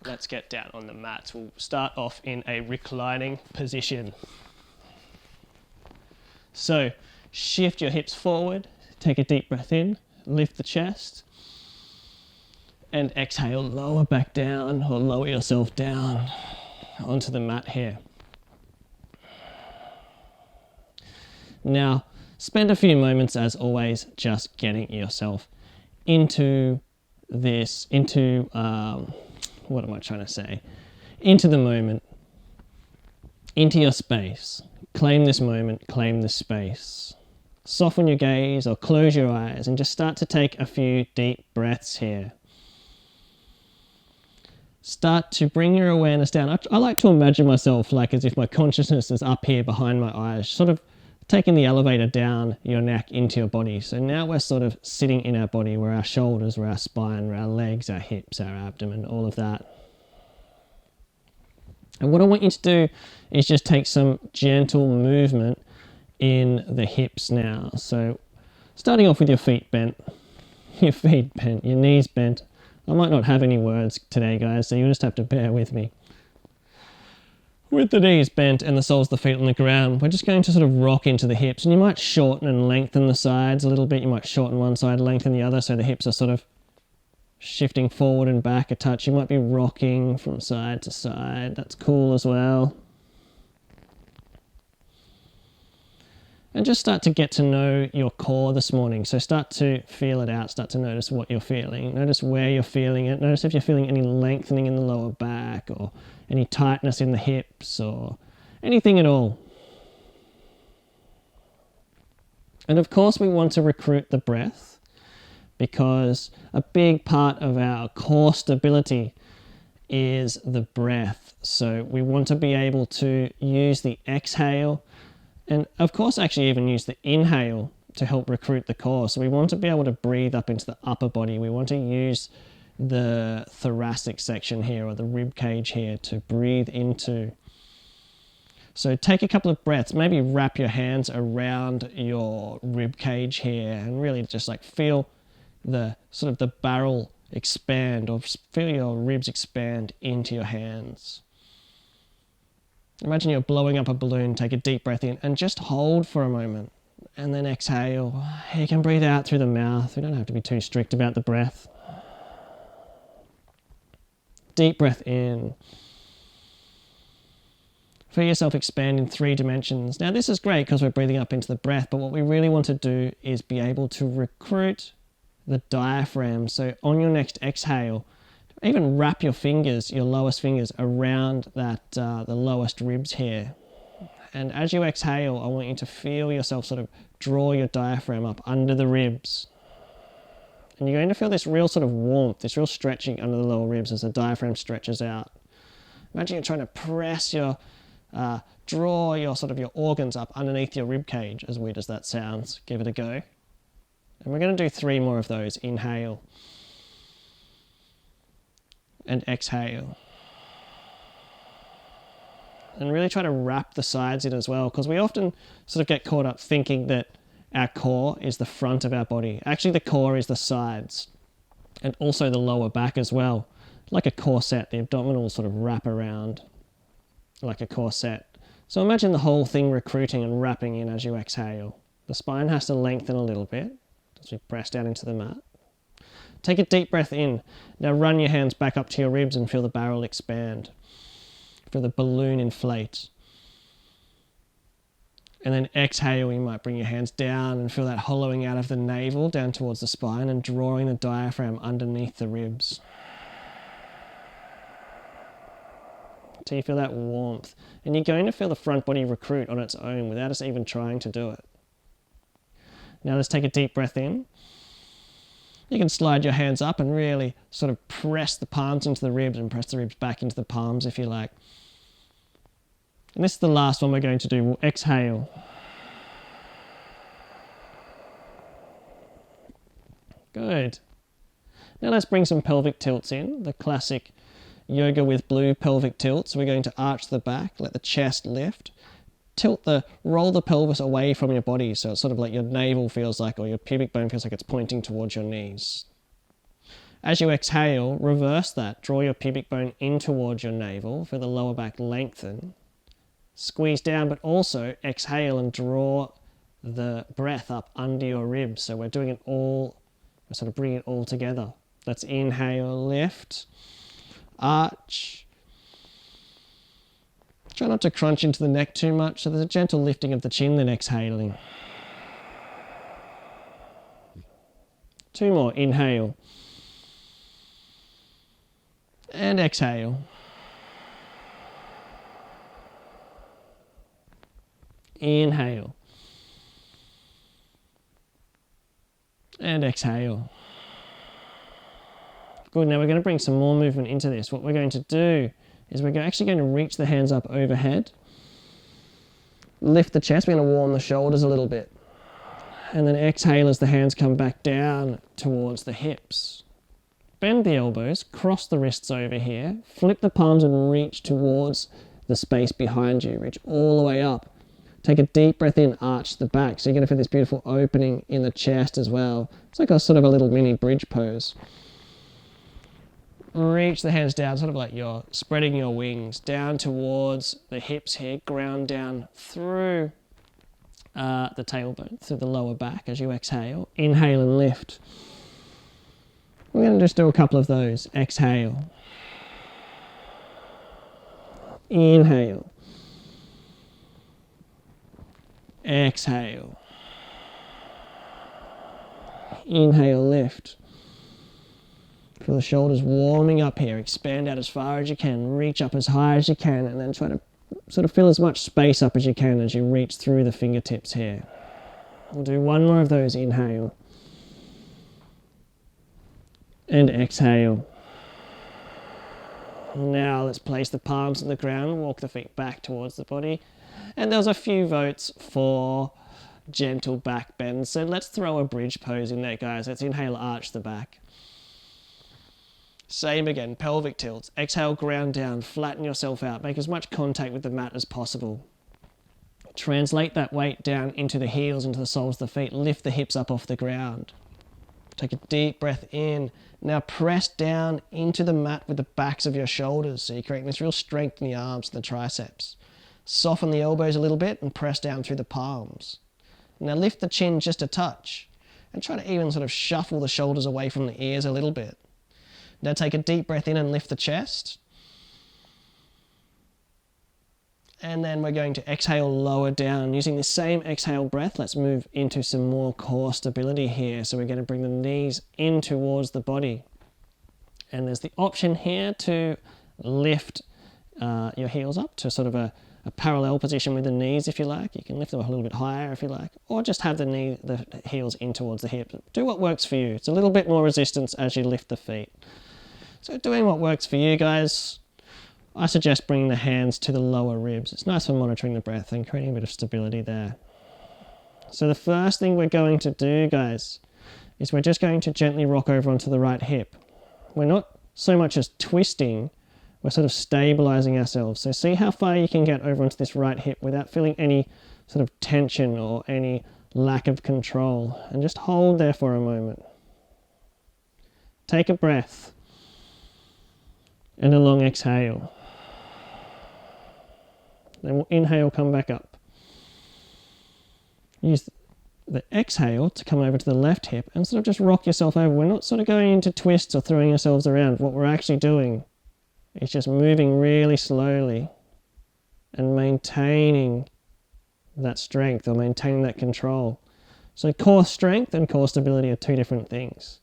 let's get down on the mats. We'll start off in a reclining position. So shift your hips forward, take a deep breath in, lift the chest, and exhale, lower back down or lower yourself down onto the mat here. Now, spend a few moments as always just getting yourself into this, what am I trying to say? Into the moment, into your space. Claim this moment, claim this space. Soften your gaze or close your eyes and just start to take a few deep breaths here. Start to bring your awareness down. I like to imagine myself like as if my consciousness is up here behind my eyes, sort of taking the elevator down your neck into your body. So now we're sort of sitting in our body, where our shoulders, where our spine, where our legs, our hips, our abdomen, all of that. And what I want you to do is just take some gentle movement in the hips now. So starting off with your feet bent, your knees bent. I might not have any words today, guys, so you'll just have to bear with me. With the knees bent and the soles of the feet on the ground, we're just going to sort of rock into the hips, and you might shorten and lengthen the sides a little bit. You might shorten one side, lengthen the other, so the hips are sort of shifting forward and back a touch. You might be rocking from side to side. That's cool as well. And just start to get to know your core this morning. So start to feel it out, start to notice what you're feeling. Notice where you're feeling it. Notice if you're feeling any lengthening in the lower back or any tightness in the hips or anything at all. And of course we want to recruit the breath, because a big part of our core stability is the breath. So we want to be able to use the exhale and of course actually even use the inhale to help recruit the core. So we want to be able to breathe up into the upper body. We want to use the thoracic section here, or the rib cage here, to breathe into. So take a couple of breaths, maybe wrap your hands around your rib cage here and really just like feel the sort of the barrel expand, or feel your ribs expand into your hands. Imagine you're blowing up a balloon. Take a deep breath in and just hold for a moment and then exhale. You can breathe out through the mouth. We don't have to be too strict about the breath. Deep breath in. Feel yourself expand in 3 dimensions. Now this is great because we're breathing up into the breath, but what we really want to do is be able to recruit the diaphragm. So on your next exhale, even wrap your fingers, your lowest fingers, around that the lowest ribs here. And as you exhale, I want you to feel yourself sort of draw your diaphragm up under the ribs. And you're going to feel this real sort of warmth, this real stretching under the lower ribs as the diaphragm stretches out. Imagine you're trying to press your, draw your sort of your organs up underneath your rib cage, as weird as that sounds. Give it a go. And we're going to do 3 more of those. Inhale. And exhale. And really try to wrap the sides in as well, because we often sort of get caught up thinking that our core is the front of our body. Actually, the core is the sides and also the lower back as well. Like a corset, the abdominal sort of wrap around like a corset. So imagine the whole thing recruiting and wrapping in as you exhale. The spine has to lengthen a little bit as we press down into the mat. Take a deep breath in. Now run your hands back up to your ribs and feel the barrel expand. Feel the balloon inflate. And then exhale, you might bring your hands down and feel that hollowing out of the navel down towards the spine and drawing the diaphragm underneath the ribs. Until you feel that warmth. And you're going to feel the front body recruit on its own without us even trying to do it. Now let's take a deep breath in. You can slide your hands up and really sort of press the palms into the ribs and press the ribs back into the palms if you like. And this is the last one we're going to do. We'll exhale. Good. Now let's bring some pelvic tilts in, the classic yoga with blue pelvic tilt. So we're going to arch the back, let the chest lift, roll the pelvis away from your body, so it's sort of like your navel feels like, or your pubic bone feels like it's pointing towards your knees. As you exhale, reverse that. Draw your pubic bone in towards your navel for the lower back lengthen. Squeeze down, but also exhale and draw the breath up under your ribs. So we're doing it all, we're sort of bringing it all together. Let's inhale, lift, arch. Try not to crunch into the neck too much, so there's a gentle lifting of the chin then exhaling. 2 more, inhale. And exhale. Inhale. And exhale. Good, now we're going to bring some more movement into this. What we're going to do is we're actually going to reach the hands up overhead. Lift the chest, we're going to warm the shoulders a little bit. And then exhale as the hands come back down towards the hips. Bend the elbows, cross the wrists over here, flip the palms and reach towards the space behind you. Reach all the way up. Take a deep breath in, arch the back. So you're going to feel this beautiful opening in the chest as well. It's like a sort of a little mini bridge pose. Reach the hands down, sort of like you're spreading your wings down towards the hips here. Ground down through the tailbone, through the lower back as you exhale. Inhale and lift. We're going to just do a couple of those. Exhale. Inhale. Exhale. Inhale, lift. Feel the shoulders warming up here. Expand out as far as you can. Reach up as high as you can, and then try to sort of fill as much space up as you can as you reach through the fingertips here. We'll do 1 more of those. Inhale. And exhale. Now let's place the palms on the ground, walk the feet back towards the body. And there's a few votes for gentle back bends. So let's throw a bridge pose in there, guys. Let's inhale, arch the back. Same again, pelvic tilts. Exhale, ground down, flatten yourself out. Make as much contact with the mat as possible. Translate that weight down into the heels, into the soles of the feet. Lift the hips up off the ground. Take a deep breath in. Now press down into the mat with the backs of your shoulders. So you're creating this real strength in the arms and the triceps. Soften the elbows a little bit and press down through the palms. Now lift the chin just a touch and try to even sort of shuffle the shoulders away from the ears a little bit. Now take a deep breath in and lift the chest. And then we're going to exhale, lower down. Using the same exhale breath, let's move into some more core stability here. So we're going to bring the knees in towards the body. And there's the option here to lift your heels up to sort of a parallel position with the knees if you like. You can lift them a little bit higher if you like, or just have the heels in towards the hips. Do what works for you. It's a little bit more resistance as you lift the feet. So doing what works for you, guys. I suggest bringing the hands to the lower ribs. It's nice for monitoring the breath and creating a bit of stability there. So the first thing we're going to do, guys, is we're just going to gently rock over onto the right hip. We're not so much as twisting, we're sort of stabilizing ourselves. So see how far you can get over onto this right hip without feeling any sort of tension or any lack of control. And just hold there for a moment. Take a breath. And a long exhale. Then we'll inhale, come back up. Use the exhale to come over to the left hip and sort of just rock yourself over. We're not sort of going into twists or throwing ourselves around. What we're actually doing is just moving really slowly and maintaining that strength or maintaining that control. So core strength and core stability are 2 different things.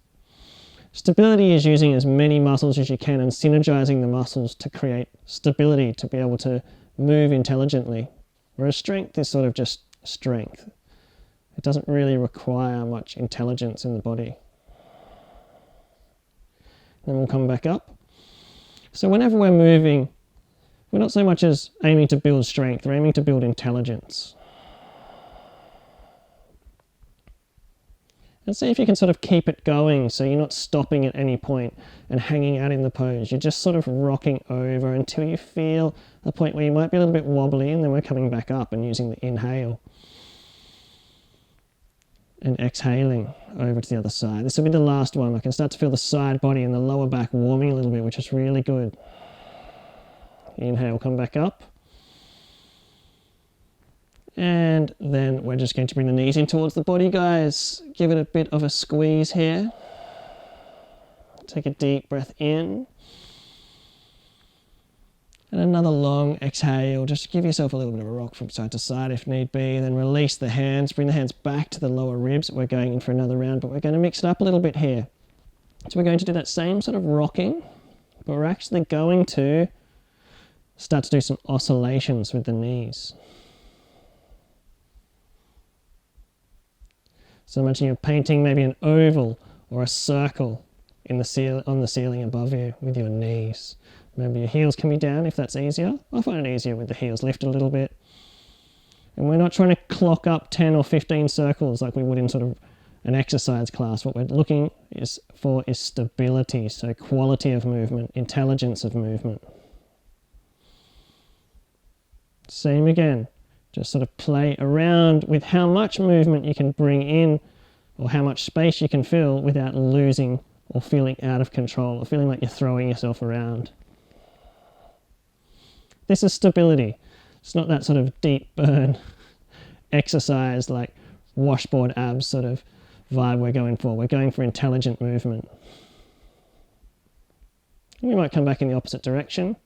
Stability is using as many muscles as you can and synergizing the muscles to create stability, to be able to move intelligently. Whereas strength is sort of just strength. It doesn't really require much intelligence in the body. Then we'll come back up. So whenever we're moving, we're not so much as aiming to build strength, we're aiming to build intelligence. And see if you can sort of keep it going so you're not stopping at any point and hanging out in the pose. You're just sort of rocking over until you feel a point where you might be a little bit wobbly, and then we're coming back up and using the inhale. And exhaling over to the other side. This will be the last one. I can start to feel the side body and the lower back warming a little bit, which is really good. Inhale, come back up. And then we're just going to bring the knees in towards the body, guys. Give it a bit of a squeeze here. Take a deep breath in. And another long exhale. Just give yourself a little bit of a rock from side to side if need be. Then release the hands. Bring the hands back to the lower ribs. We're going in for another round, but we're going to mix it up a little bit here. So we're going to do that same sort of rocking, but we're actually going to start to do some oscillations with the knees. So imagine you're painting maybe an oval or a circle in the on the ceiling above you with your knees. Remember, your heels can be down if that's easier. I find it easier with the heels lifted a little bit. And we're not trying to clock up 10 or 15 circles like we would in sort of an exercise class. What we're looking for is stability, so quality of movement, intelligence of movement. Same again. Just sort of play around with how much movement you can bring in or how much space you can fill without losing or feeling out of control or feeling like you're throwing yourself around. This is stability. It's not that sort of deep burn exercise like washboard abs sort of vibe we're going for. We're going for intelligent movement. We might come back in the opposite direction.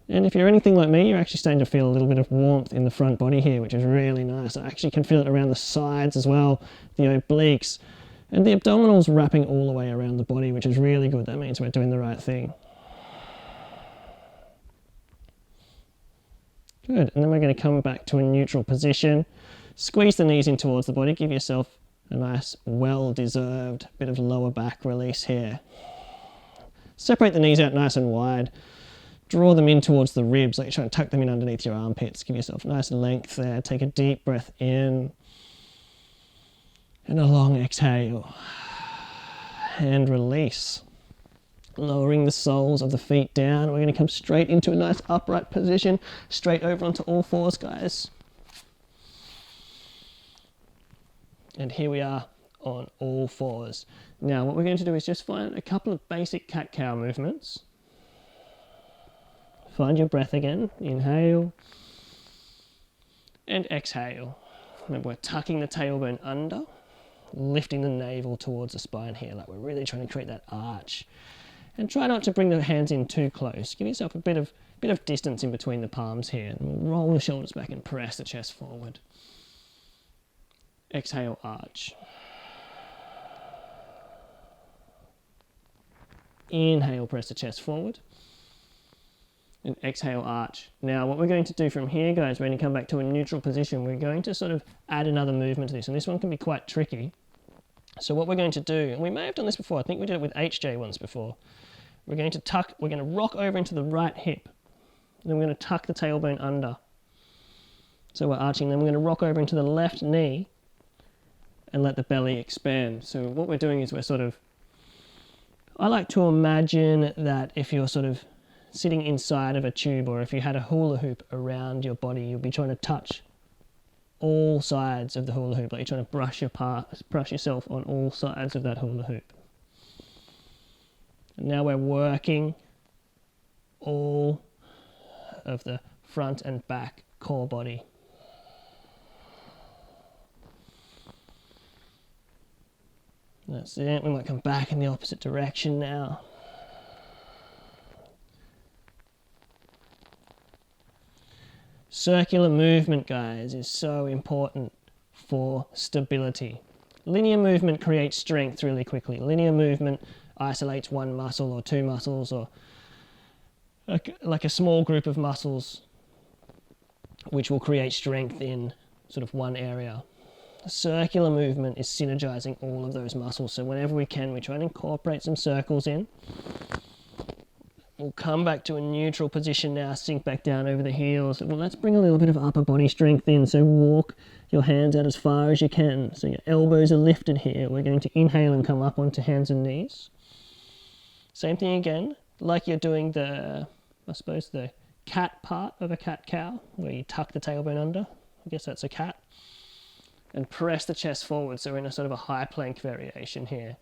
And if you're anything like me, you're actually starting to feel a little bit of warmth in the front body here, which is really nice. I actually can feel it around the sides as well, the obliques, and the abdominals wrapping all the way around the body, which is really good. That means we're doing the right thing. Good, and then we're going to come back to a neutral position. Squeeze the knees in towards the body. Give yourself a nice, well-deserved bit of lower back release here. Separate the knees out nice and wide. Draw them in towards the ribs, like you're trying to tuck them in underneath your armpits. Give yourself a nice length there. Take a deep breath in. And a long exhale. And release. Lowering the soles of the feet down. We're going to come straight into a nice upright position. Straight over onto all fours, guys. And here we are on all fours. Now what we're going to do is just find a couple of basic cat-cow movements. Find your breath again. Inhale. And exhale. Remember, we're tucking the tailbone under. Lifting the navel towards the spine here. Like we're really trying to create that arch. And try not to bring the hands in too close. Give yourself a bit of distance in between the palms here. And we'll roll the shoulders back and press the chest forward. Exhale, arch. Inhale, press the chest forward. And exhale, arch. Now what we're going to do from here, guys, we're going to come back to a neutral position. We're going to sort of add another movement to this. And this one can be quite tricky. So what we're going to do, and we may have done this before, I think we did it with HJ once before. We're going to rock over into the right hip. And then we're going to tuck the tailbone under. So we're arching. Then we're going to rock over into the left knee and let the belly expand. So what we're doing is I like to imagine that if you're sort of sitting inside of a tube or if you had a hula hoop around your body, you'll be trying to touch all sides of the hula hoop, like you're trying to brush yourself on all sides of that hula hoop. And now we're working all of the front and back core body. That's it. We might come back in the opposite direction now. Circular movement, guys, is so important for stability. Linear movement creates strength really quickly. Linear movement isolates one muscle or two muscles or like a small group of muscles which will create strength in sort of one area. Circular movement is synergizing all of those muscles. So whenever we can, we try and incorporate some circles in. We'll come back to a neutral position now, sink back down over the heels. Well, let's bring a little bit of upper body strength in. So walk your hands out as far as you can. So your elbows are lifted here. We're going to inhale and come up onto hands and knees. Same thing again, like you're doing the cat part of a cat-cow, where you tuck the tailbone under. I guess that's a cat. and press the chest forward. So we're in a sort of a high plank variation here.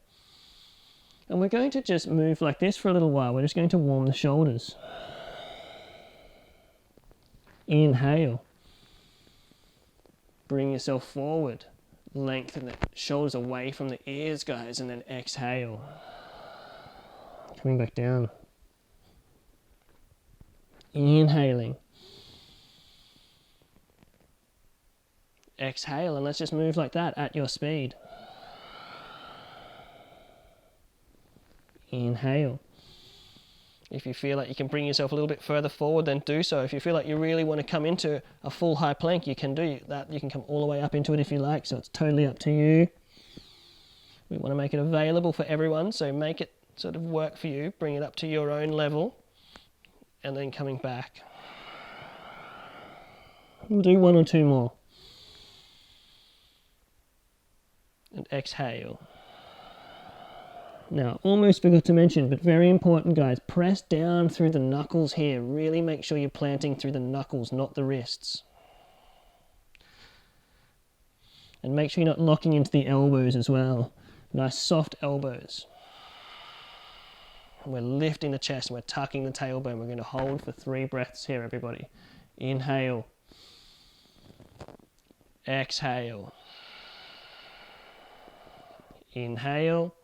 And we're going to just move like this for a little while. We're just going to warm the shoulders. Inhale. Bring yourself forward. Lengthen the shoulders away from the ears, guys, and then exhale. Coming back down. Inhaling. Exhale, and let's just move like that at your speed. Inhale. If you feel like you can bring yourself a little bit further forward, then do so. If you feel like you really want to come into a full high plank, you can do that. You can come all the way up into it if you like, so it's totally up to you. We want to make it available for everyone, so make it sort of work for you. Bring it up to your own level, and then coming back. We'll do 1 or 2 more. And exhale. Now, almost forgot to mention, but very important, guys, press down through the knuckles here. Really make sure you're planting through the knuckles, not the wrists. And make sure you're not locking into the elbows as well. Nice soft elbows. We're lifting the chest, we're tucking the tailbone. We're going to hold for 3 breaths here, everybody. Inhale. Exhale. Inhale.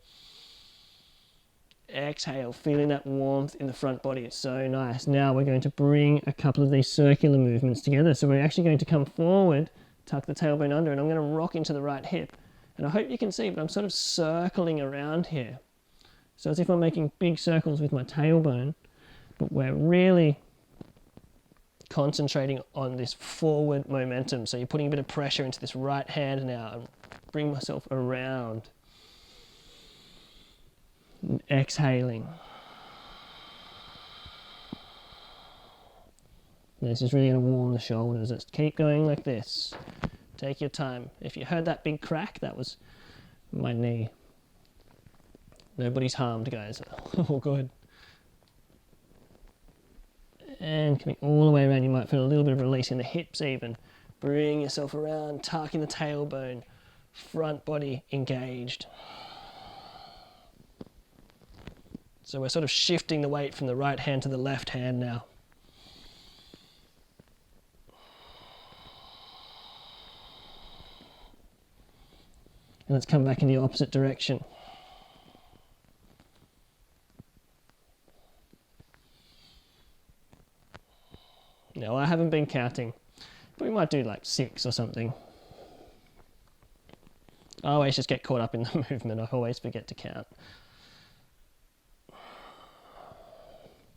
Exhale, feeling that warmth in the front body. It's so nice. Now we're going to bring a couple of these circular movements together. So we're actually going to come forward, tuck the tailbone under, and I'm going to rock into the right hip. And I hope you can see, but I'm sort of circling around here. So as if I'm making big circles with my tailbone, but we're really concentrating on this forward momentum. So you're putting a bit of pressure into this right hand now, and bring myself around. And exhaling. This is really going to warm the shoulders. Let's keep going like this. Take your time. If you heard that big crack, that was my knee. Nobody's harmed, guys. All good. And coming all the way around, you might feel a little bit of release in the hips even. Bring yourself around, tucking the tailbone, front body engaged. So we're sort of shifting the weight from the right hand to the left hand now. And let's come back in the opposite direction. No, I haven't been counting, but we might do like 6 or something. I always just get caught up in the movement. I always forget to count.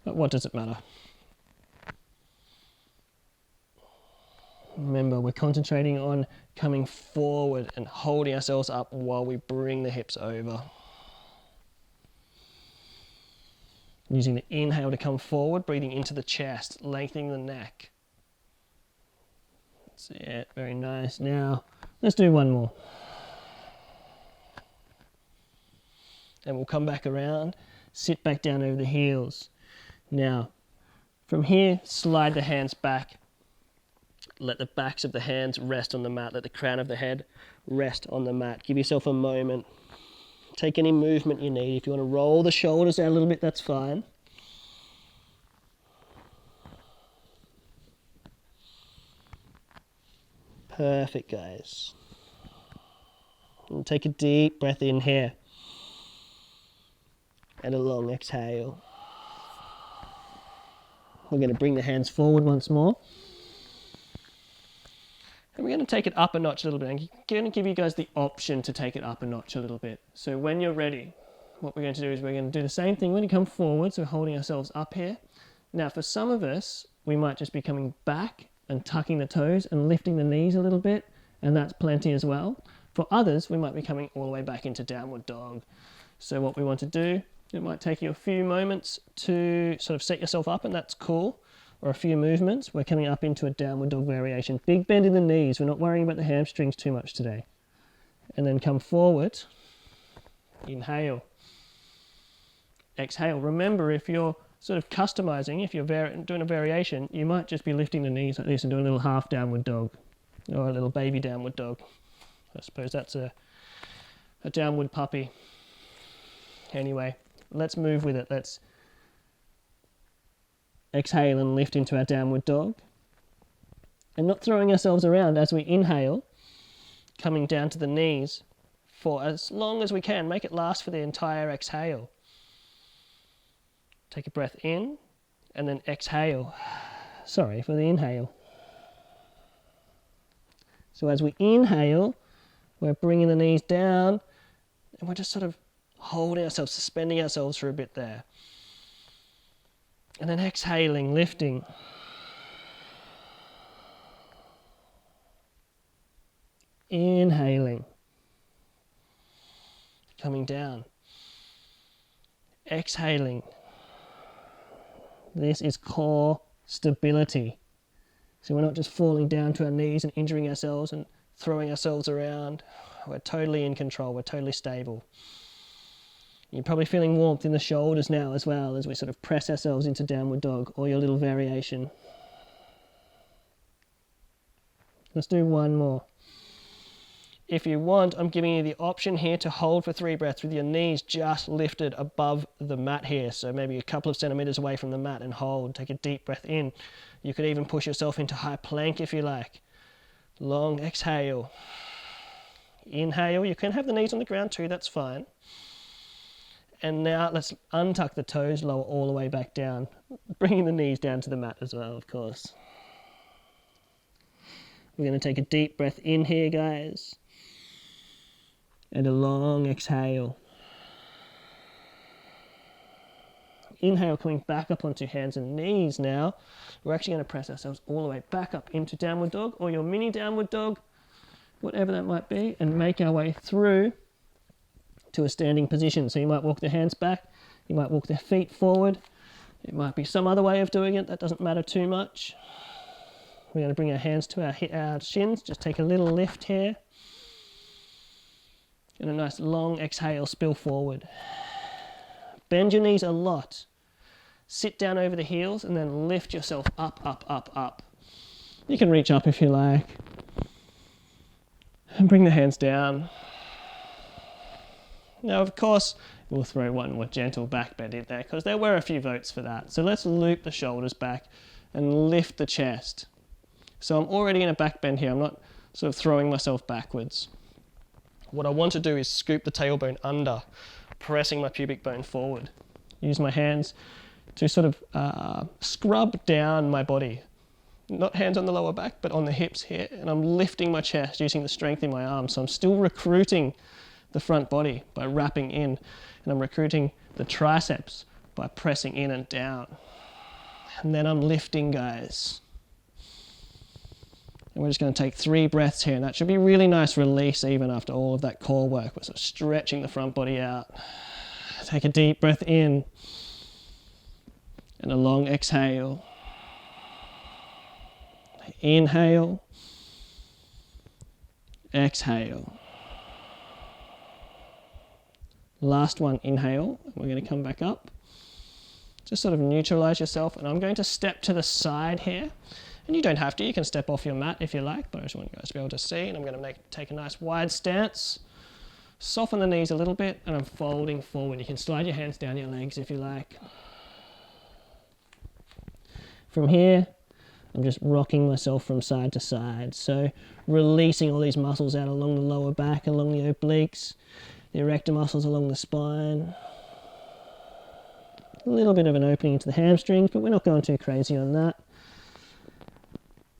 But what does it matter? Remember, we're concentrating on coming forward and holding ourselves up while we bring the hips over. Using the inhale to come forward, breathing into the chest, lengthening the neck. That's it, very nice. Now, let's do 1 more. And we'll come back around, sit back down over the heels. Now, from here, slide the hands back. Let the backs of the hands rest on the mat. Let the crown of the head rest on the mat. Give yourself a moment. Take any movement you need. If you want to roll the shoulders out a little bit, that's fine. Perfect, guys. And take a deep breath in here. And a long exhale. We're going to bring the hands forward once more. And we're going to take it up a notch a little bit. I'm going to give you guys the option to take it up a notch a little bit. So when you're ready, what we're going to do is we're going to do the same thing. We're going to come forward, so we're holding ourselves up here. Now for some of us, we might just be coming back and tucking the toes and lifting the knees a little bit, and that's plenty as well. For others, we might be coming all the way back into downward dog. So what we want to do, it might take you a few moments to sort of set yourself up, and that's cool. Or a few movements. We're coming up into a downward dog variation. Big bend in the knees. We're not worrying about the hamstrings too much today. And then come forward. Inhale. Exhale. Remember, if you're sort of customizing, if you're doing a variation, you might just be lifting the knees like this and doing a little half downward dog or a little baby downward dog. I suppose that's a downward puppy. Anyway, let's move with it. Let's exhale and lift into our downward dog. And not throwing ourselves around as we inhale, coming down to the knees for as long as we can. Make it last for the entire exhale. Take a breath in and then exhale. Sorry, for the inhale. So as we inhale, we're bringing the knees down and we're just sort of holding ourselves, suspending ourselves for a bit there. And then exhaling, lifting. Inhaling. Coming down. Exhaling. This is core stability. So we're not just falling down to our knees and injuring ourselves and throwing ourselves around. We're totally in control. We're totally stable. You're probably feeling warmth in the shoulders now as well as we sort of press ourselves into downward dog or your little variation. Let's do one more. If you want, I'm giving you the option here to hold for 3 breaths with your knees just lifted above the mat here. So maybe a couple of centimeters away from the mat and hold. Take a deep breath in. You could even push yourself into high plank if you like. Long exhale. Inhale. You can have the knees on the ground too, that's fine. And now let's untuck the toes, lower all the way back down, bringing the knees down to the mat as well, of course. We're going to take a deep breath in here, guys. And a long exhale. Inhale, coming back up onto hands and knees now. We're actually going to press ourselves all the way back up into downward dog or your mini downward dog, whatever that might be, and make our way through to a standing position. So you might walk the hands back, you might walk the feet forward. It might be some other way of doing it, that doesn't matter too much. We're going to bring our hands to our shins, just take a little lift here. And a nice long exhale, spill forward. Bend your knees a lot. Sit down over the heels and then lift yourself up, up, up, up. You can reach up if you like. And bring the hands down. Now, of course, we'll throw one more gentle back bend in there because there were a few votes for that. So let's loop the shoulders back and lift the chest. So I'm already in a back bend here. I'm not sort of throwing myself backwards. What I want to do is scoop the tailbone under, pressing my pubic bone forward. Use my hands to sort of scrub down my body. Not hands on the lower back, but on the hips here. And I'm lifting my chest using the strength in my arms. So I'm still recruiting the front body by wrapping in, and I'm recruiting the triceps by pressing in and down. And then I'm lifting, guys. And we're just going to take 3 breaths here, and that should be really nice release even after all of that core work. We're sort of stretching the front body out. Take a deep breath in and a long exhale. Inhale, exhale. Last one, inhale. We're going to come back up. Just sort of neutralize yourself, and I'm going to step to the side here. And you don't have to, you can step off your mat if you like, but I just want you guys to be able to see. And I'm going to take a nice wide stance, soften the knees a little bit, and I'm folding forward. You can slide your hands down your legs if you like. From here, I'm just rocking myself from side to side. So releasing all these muscles out along the lower back, along the obliques, the erector muscles along the spine. A little bit of an opening into the hamstrings, but we're not going too crazy on that.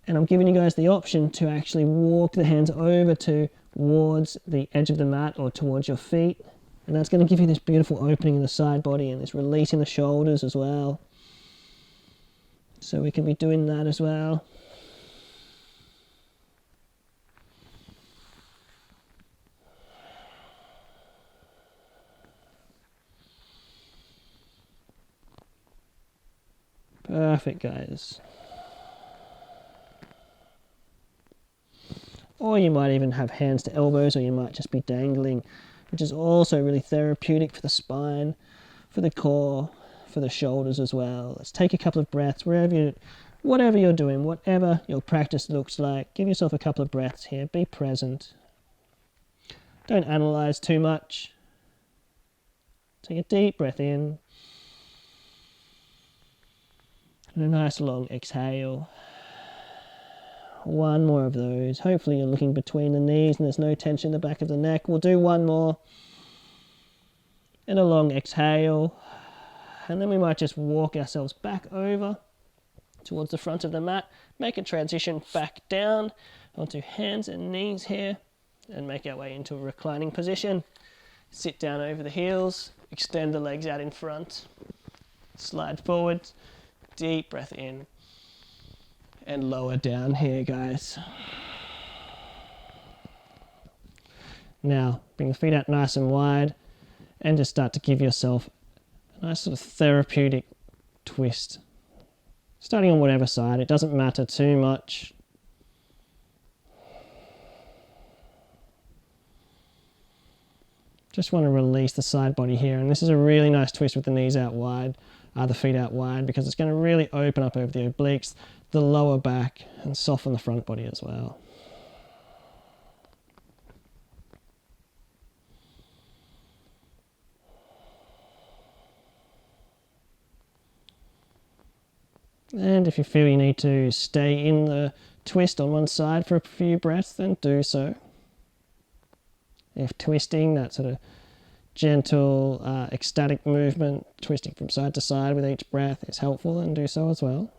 And I'm giving you guys the option to actually walk the hands over towards the edge of the mat or towards your feet. And that's going to give you this beautiful opening in the side body and this release in the shoulders as well. So we can be doing that as well. Perfect, guys. Or you might even have hands to elbows, or you might just be dangling, which is also really therapeutic for the spine, for the core, for the shoulders as well. Let's take a couple of breaths whatever you're doing, whatever your practice looks like. Give yourself a couple of breaths here. Be present. Don't analyze too much. Take a deep breath in. And a nice long exhale. One more of those. Hopefully you're looking between the knees and there's no tension in the back of the neck. We'll do one more. And a long exhale. And then we might just walk ourselves back over towards the front of the mat. Make a transition back down onto hands and knees here. And make our way into a reclining position. Sit down over the heels. Extend the legs out in front. Slide forward. Deep breath in. And lower down here, guys. Now, bring the feet out nice and wide and just start to give yourself a nice sort of therapeutic twist. Starting on whatever side, it doesn't matter too much. Just want to release the side body here, and this is a really nice twist with the knees out wide, the feet out wide, because it's going to really open up over the obliques, the lower back, and soften the front body as well. And if you feel you need to stay in the twist on one side for a few breaths, then do so. If twisting, that sort of gentle, ecstatic movement, twisting from side to side with each breath is helpful, then do so as well.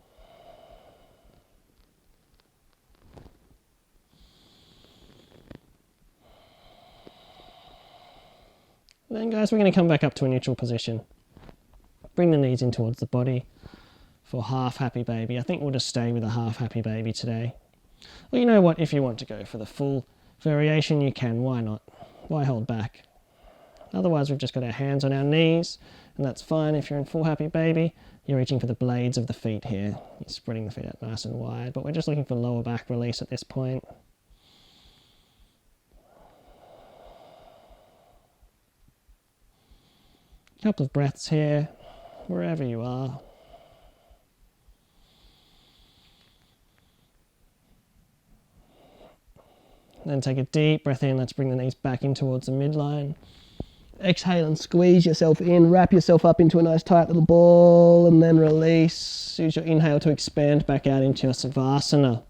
Then guys, we're going to come back up to a neutral position. Bring the knees in towards the body for half happy baby. I think we'll just stay with a half happy baby today. Well, you know what, if you want to go for the full variation, you can. Why not? Why hold back? Otherwise, we've just got our hands on our knees, and that's fine. If you're in full happy baby, you're reaching for the blades of the feet here. You're spreading the feet out nice and wide, but we're just looking for lower back release at this point. A couple of breaths here, wherever you are. Then take a deep breath in. Let's bring the knees back in towards the midline. Exhale and squeeze yourself in. Wrap yourself up into a nice tight little ball and then release. Use your inhale to expand back out into your Savasana.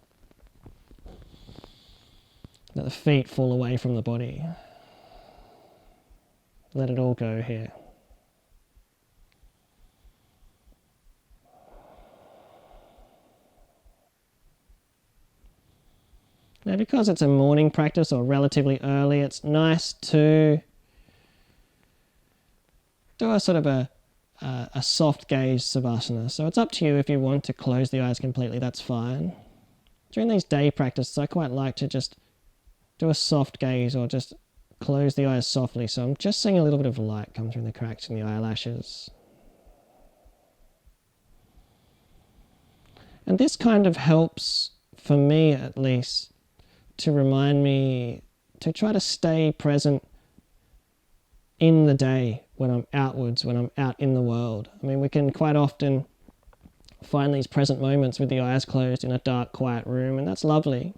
Let the feet fall away from the body. Let it all go here. Now, because it's a morning practice or relatively early, it's nice to do a sort of a soft gaze Savasana. So it's up to you if you want to close the eyes completely, that's fine. During these day practices, I quite like to just do a soft gaze or just close the eyes softly. So I'm just seeing a little bit of light come through the cracks in the eyelashes. And this kind of helps, for me at least, to remind me to try to stay present in the day when I'm outwards, when I'm out in the world. I mean, we can quite often find these present moments with the eyes closed in a dark, quiet room, and that's lovely.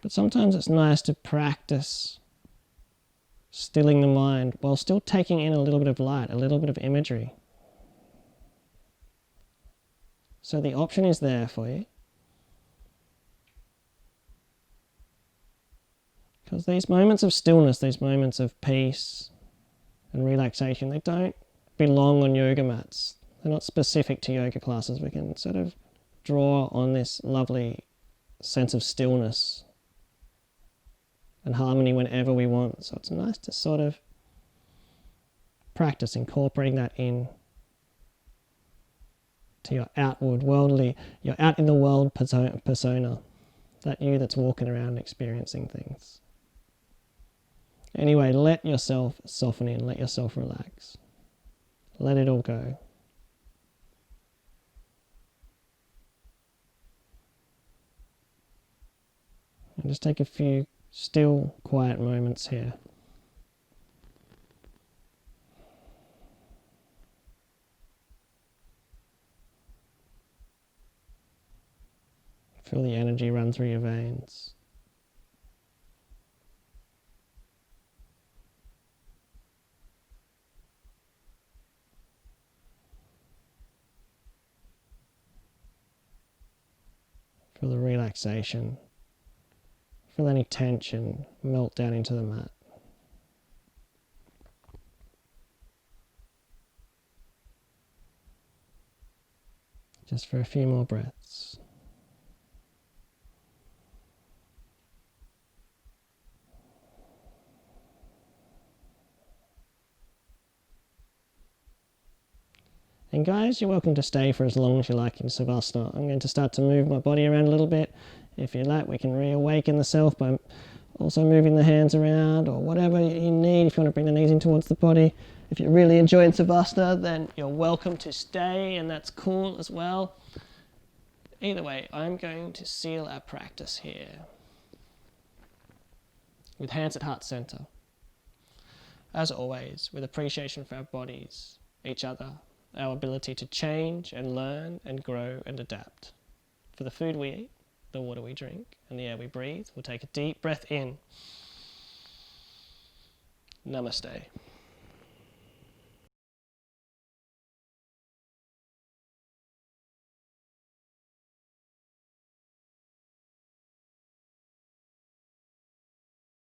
But sometimes it's nice to practice stilling the mind while still taking in a little bit of light, a little bit of imagery. So the option is there for you. Because these moments of stillness, these moments of peace and relaxation, they don't belong on yoga mats. They're not specific to yoga classes. We can sort of draw on this lovely sense of stillness and harmony whenever we want. So it's nice to sort of practice incorporating that in to your outward worldly, your out in the world persona, that you that's walking around experiencing things. Anyway, let yourself soften in, let yourself relax. Let it all go. And just take a few still, quiet moments here. Feel the energy run through your veins. Feel the relaxation. Feel any tension melt down into the mat. Just for a few more breaths. And guys, you're welcome to stay for as long as you like in Savasana. I'm going to start to move my body around a little bit. If you like, we can reawaken the self by also moving the hands around or whatever you need. If you want to bring the knees in towards the body. If you're really enjoying Savasana, then you're welcome to stay, and that's cool as well. Either way, I'm going to seal our practice here with hands at heart center. As always, with appreciation for our bodies, each other, our ability to change and learn and grow and adapt. For the food we eat, the water we drink, and the air we breathe, we'll take a deep breath in. Namaste.